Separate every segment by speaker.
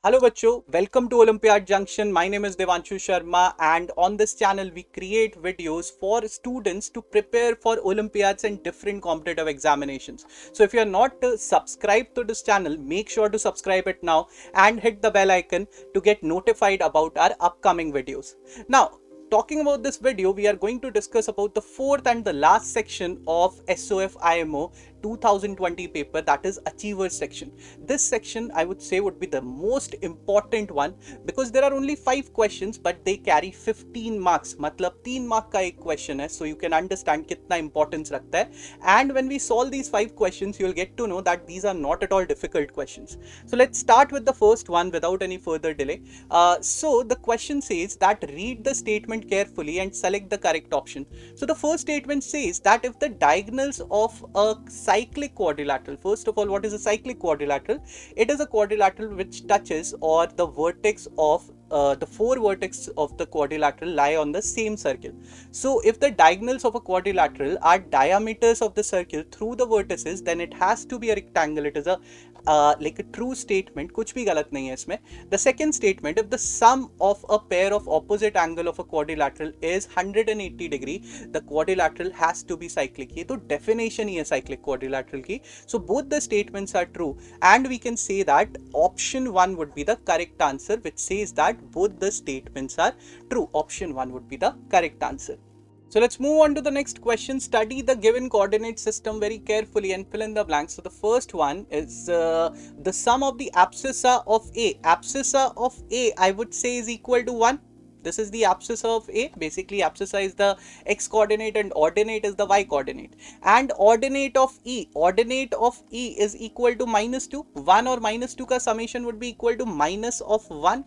Speaker 1: Hello बच्चों, welcome to Olympiad Junction. My name is Devanshu Sharma and on this channel we create videos for students to prepare for Olympiads and different competitive examinations. So if you are not subscribed to this channel, make sure to subscribe it now and hit the bell icon to get notified about our upcoming videos. Now, talking about this video, we are going to discuss about the fourth and the last section of SOF IMO 2020 paper, that is Achievers section. This section I would say would be the most important one because there are only 5 questions but they carry 15 marks. मतलब 3 mark का एक question है, so you can understand कितना importance रखता है. And when we solve these 5 questions, you'll get to know that these are not at all difficult questions. So let's start with the first one without any further delay. So the question says that read the statement carefully and select the correct option. So the first statement says that if the diagonals of a cyclic quadrilateral, first of all, what is a cyclic quadrilateral? It is a quadrilateral which touches or the vertex of the 4 vertices of the quadrilateral lie on the same circle. So if the diagonals of a quadrilateral are diameters of the circle through the vertices, then it has to be a rectangle. It is a like a true statement, कुछ भी गलत नहीं है इसमें. The second statement, if the sum of a pair of opposite angle of a quadrilateral is 180 degree, the quadrilateral has to be cyclic. ये तो definition ही है cyclic quadrilateral की. So both the statements are true and we can say that option 1 would be the correct answer, which says that both the statements are true. Option 1 would be the correct answer. So let's move on to the next question. Study the given coordinate system very carefully and fill in the blanks. So the first one is the sum of the abscissa of A. Abscissa of A, I would say, is equal to 1. This is the abscissa of A. Basically, abscissa is the x coordinate and ordinate is the y coordinate. And ordinate of E is equal to minus 2. 1 और minus 2 का summation would be equal to minus of 1.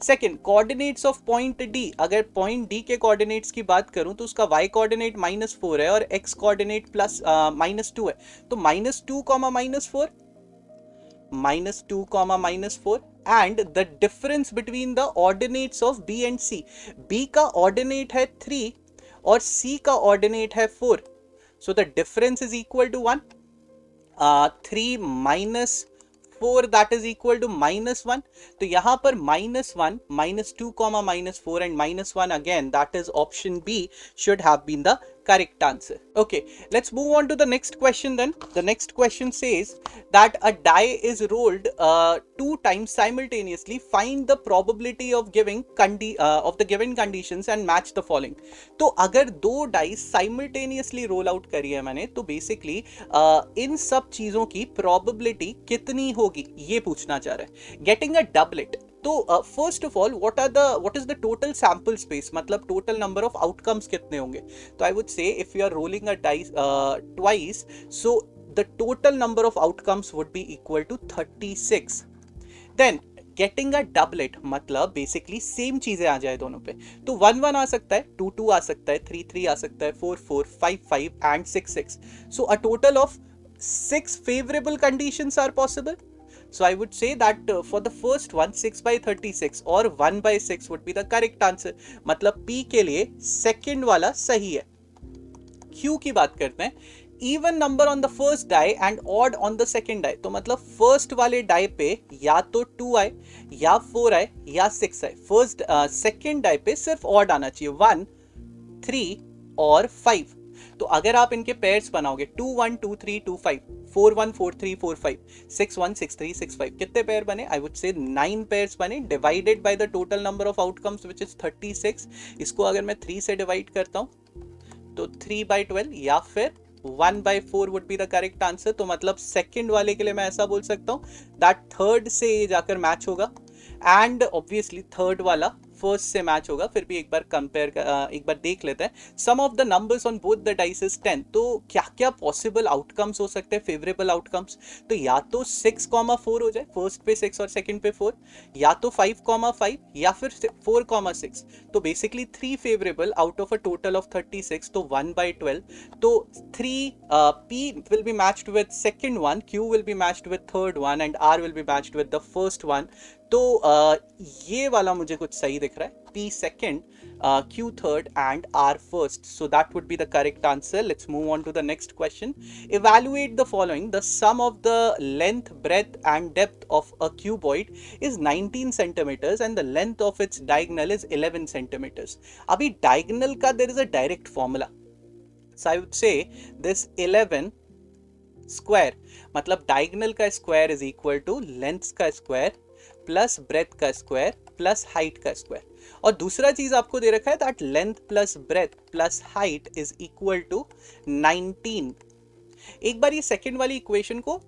Speaker 1: Second, coordinates of point D, अगर point D के coordinates की बात करूं तो उसका y coordinate -4 है और x कोऑर्डिनेट प्लस -2 है. तो -2, -4, -2, -4 and the difference between the ordinates of B and C. B का ऑर्डिनेट है 3 और सी का ऑर्डिनेट है 4. So the difference is equal to 1. 3 minus 4 that is equal to -1. तो यहां पर -1, -2, -4 and -1 again, that is option B should have been the correct answer. Okay, let's move on to the next question then. The next question says that a die is rolled 2 times simultaneously. Find the probability of of the given conditions and match the following. तो अगर 2 dice simultaneously roll out करी है मैंने, तो basically इन सब चीजों की probability कितनी होगी ये पूछना चाह रहा है. Getting a doublet. तो first of all what is the total sample space, मतलब टोटल नंबर ऑफ आउटकम्स कितने होंगे. तो I would say if you are rolling a dice twice, so the total number of outcomes would be equal to 36. Then getting a doublet मतलब basically same चीजें आ जाए दोनों पे. तो 1-1 आ सकता है, 2-2 आ सकता है, 3-3 आ सकता है, 4-4, 5-5 and 6-6. So a total of 6 favorable conditions are possible. So I would say that for the first one, 6/36 or 1/6 would be the correct answer. मतलब P के लिए second वाला सही है. Q की बात करते हैं. Even number on the first die and odd on the second die. तो मतलब first वाले die पे या तो 2 आए या 4 आए या 6 आए. First second die पे सिर्फ odd आना चाहिए, 1, 3 और 5. तो अगर आप इनके पेयर्स बनाओगे 2-1, 2-3, 2-5, 4-1, 4-3, 4-5, 6-1, 6-3, 6-5, कितने पेयर बने? आई वुड से 9 पेयर्स बने, divided by the total number of outcomes which is 36. इसको अगर मैं 3 से डिवाइड करता हूं तो 3/12 या फिर 1/4 would be the correct answer. तो मतलब सेकंड वाले के लिए मैं ऐसा बोल सकता हूं दैट थर्ड से ये जाकर मैच होगा एंड ऑब्वियसली थर्ड वाला फर्स्ट से मैच होगा. फिर भी एक बार एक बार देख लेते हैं. Sum of the numbers on both the dice is 10. तो क्या क्या पॉसिबल आउटकम्स हो सकते हैं, फेवरेबल आउटकम्स? तो या तो 6,4 हो जाए, फर्स्ट पे 6 और सेकंड पे 4, या तो 5,5 या फिर 4,6. तो basically 3 favourable out of a total of 36. तो 1/12. तो 3 P will be matched with second one, Q will be matched with third one and R will be matched with the first one. तो ये वाला मुझे कुछ सही दिख रहा है, P second, Q third and R first. So that would be the correct answer. Let's move on to the next question. Evaluate the following. The sum of the length, breadth and depth of a cuboid is 19 centimeters and the length of its diagonal is 11 centimeters. अभी diagonal का there is a direct formula. So I would say this 11 square, मतलब diagonal का square is equal to length का square plus breadth का square plus height का square, और दूसरा चीज आपको दे रखा है that length plus breadth plus height is equal to 19. एक बार ये सेकंड वाली इक्वेशन को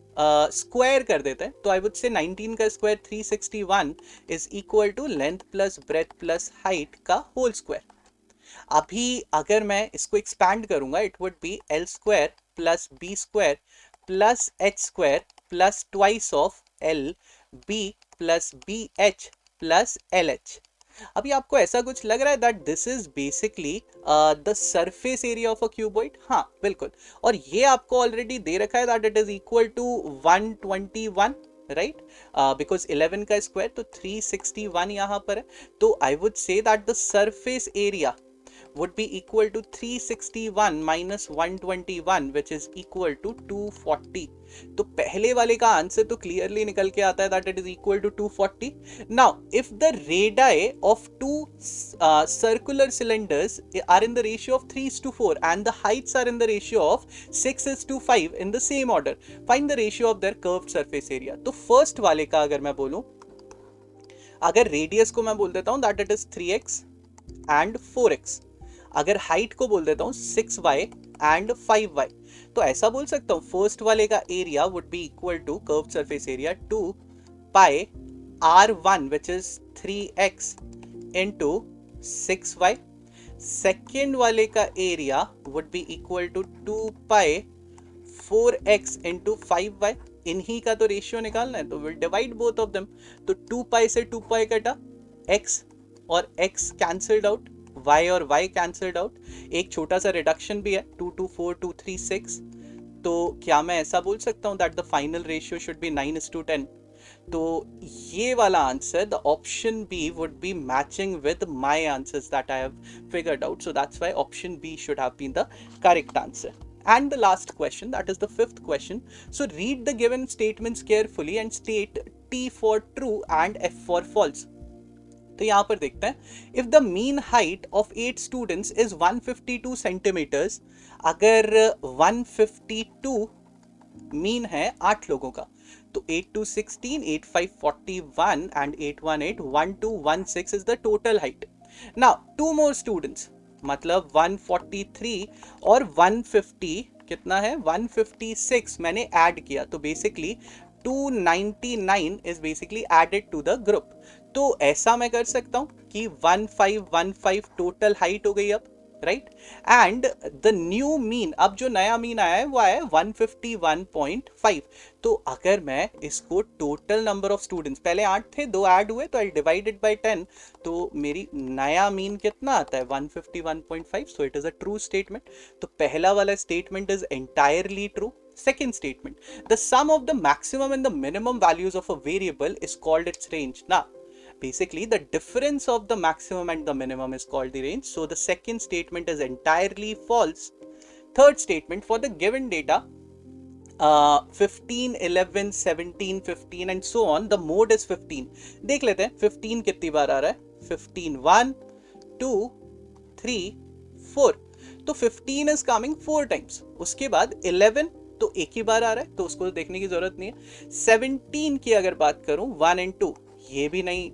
Speaker 1: स्क्वायर कर देते हैं, तो आई वुड से 19 का square 361 is equal to length plus breadth plus height का होल स्क्वायर. अभी अगर मैं इसको एक्सपैंड करूंगा it would be L square plus B square plus H square plus twice of L B plus B H plus L H. अभी आपको ऐसा कुछ लग रहा है that this is basically the surface area of a cuboid? हाँ बिल्कुल, और ये आपको ऑलरेडी दे रखा है that it is equal to 121, right, because 11 का स्क्वायर तो 361 यहाँ पर है. तो I would say that the surface area would be equal to 361 minus 121 which is equal to 240. तो पहले वाले का आंसर तो क्लियरली निकल के आता है that it is equal to 240. Now if the radii of two circular cylinders are in the ratio of 3:4 and the heights are in the ratio of 6:5 in the same order, find the ratio of their curved surface area. तो first वाले का अगर मैं बोलूं, अगर radius को मैं बोल देता हूं that it is 3x and 4x, अगर हाइट को बोल देता हूं 6y एंड 5y, तो ऐसा बोल सकता हूं फर्स्ट वाले का area would be equal to curved surface area 2 pi r1 which इज 3x इनटू 6y. सेकेंड वाले का area would be equal to 2 pi 4x into 5y. इन्हीं का तो रेशियो निकालना है, तो will divide both of them. तो 2 पाई से 2 पाई कटा, x और x कैंसल्ड आउट, y और y कैंसल्ड आउट, एक छोटा सा रिडक्शन भी है 2 2 4 2 3 6. तो क्या मैं ऐसा बोल सकता हूं that the final ratio should be 9:10? तो ये वाला answer the option B would be matching with my answers that I have figured out. So that's why option B should have been the correct answer. And the last question, that is the fifth question. So read the given statements carefully and state T for true and F for false. तो यहाँ पर देखते हैं, if the mean height of 8 students is 152 centimetres, अगर 152 mean है 8 लोगों का, तो 8 2 16, 8 5 41 and 8 1 8 1 2 1 6 is the total height. Now 2 more students, मतलब 143 और 150 कितना है 156 मैंने ऐड किया, तो basically 299 is basically added to the group. तो ऐसा मैं कर सकता हूं कि 1515 टोटल हाइट हो गई अब, right, and the new mean, अब जो नया मीन आया है वो आया है 151.5. तो अगर मैं इसको टोटल नंबर ऑफ स्टूडेंट्स, पहले 8 थे 2 ऐड हुए तो आई डिवाइडेड बाय 10, तो मेरी नया मीन कितना आता है 151.5. So it is a true statement. तो पहला वाला statement is entirely true. Second statement, the sum of the maximum and the minimum values of a variable is called its range. Now, basically the difference of the maximum and the minimum is called the range. So the second statement is entirely false. Third statement, for the given data 15, 11, 17, 15 and so on, the mode is 15. देख लेते हैं 15 कितनी बार आ रहा है. 15 1 2 3 4, तो 15 is coming 4 times. उसके बाद 11 तो एक ही बार आ रहा है, तो उसको देखने की जरूरत नहीं है. 17 की अगर बात करूं 1 and 2, ये भी नहीं,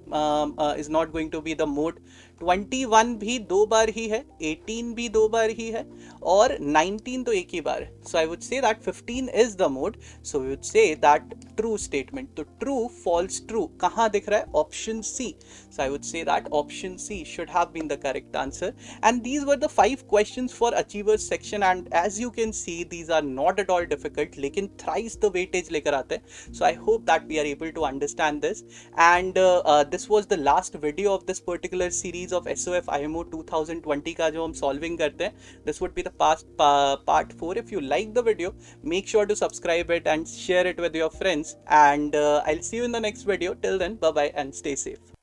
Speaker 1: is not going to be the mode. 21 भी 2 बार ही है, 18 भी 2 बार ही है, और 19 तो एक ही बार है. So I would say that 15 is the mode. So we would say that true statement. तो ट्रू फॉल्स ट्रू कहाँ दिख रहा है? Option C. So I would say that option C should have been the correct answer. And these were the 5 questions for achievers section, and as you can see these are not at all difficult, लेकिन thrice the weightage लेकर आते हैं. सो I hope that we are able to understand this. And this was the last video of this particular series. series of SOF IMO 2020 का जो हम solving करते हैं. This would be the part 4. If you like the video, make sure to subscribe it and share it with your friends. And I'll see you in the next video. Till then, bye bye and stay safe.